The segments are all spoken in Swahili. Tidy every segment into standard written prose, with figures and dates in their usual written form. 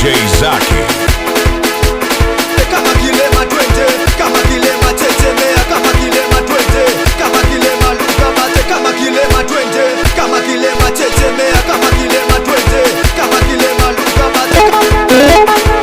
Zaki. Kama kilema twende, kama kilema tetemea, kama kilema twende, kama kilema luka mate, kama kilema twende, kama kilema tetemea, kama kilema twende, kama kilema luka mate.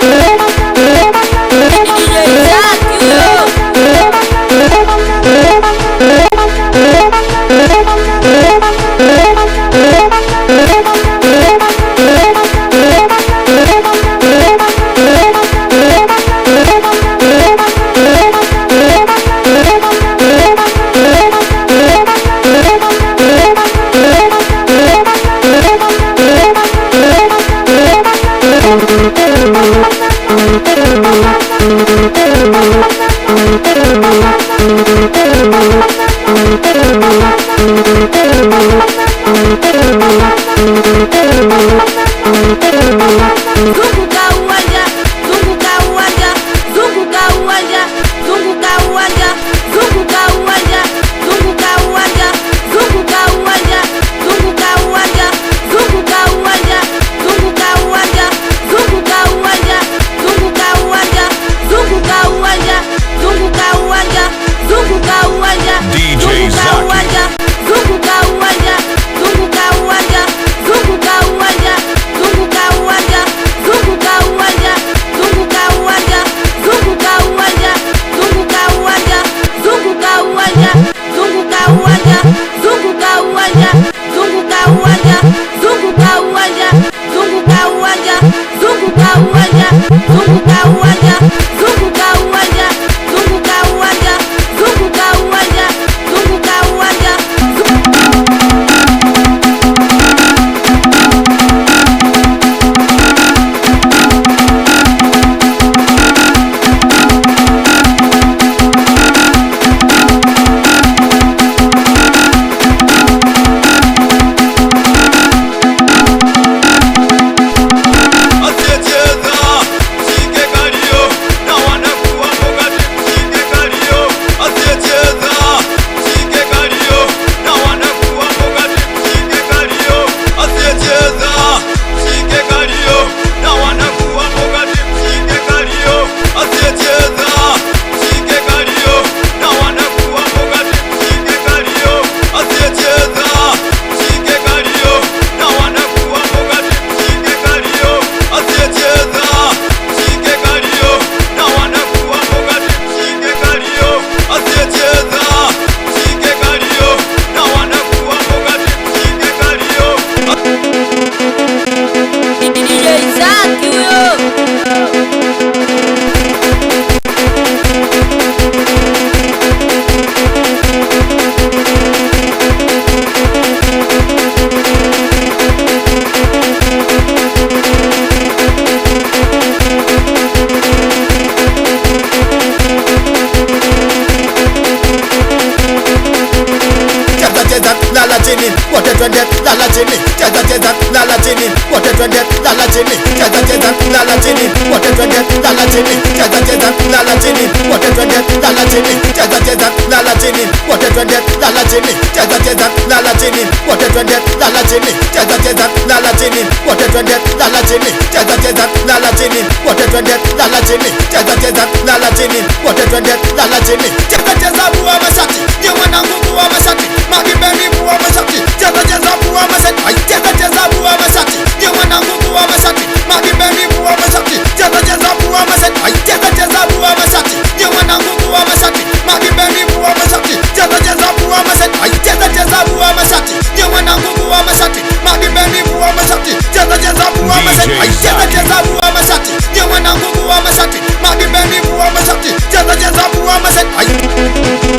Lala chini, wote twende lala chini, cheza cheza lala chini, wote twende lala chini, cheza cheza lala chini, wote twende lala chini, cheza cheza lala chini, wote twende lala chini, cheza cheza lala chini, wote twende lala chini, cheza cheza lala chini, wote twende lala chini, cheza cheza lala chini, wote twende lala chini, cheza cheza lala chini, wote twende lala chini, cheza cheza lala chini, wote twende lala chini, cheza cheza bua masati, ni wanangu bua masati, magibeni bua masati, cheza cheza bua masati, cheza cheza bua masati, ni wanangu bua masati, magibeni bua masati, cheza cheza bua masati, cheza cheza bua masati, ni wanangu bua masati, magibeni bua masati, cheza cheza bua masati, cheza cheza bua masati, ni wanangu bua masati, magibeni bua masati, cheza cheza bua masati, cheza cheza bua masati, ni wanangu bua masati, magibeni bua masati, cheza cheza bua masati.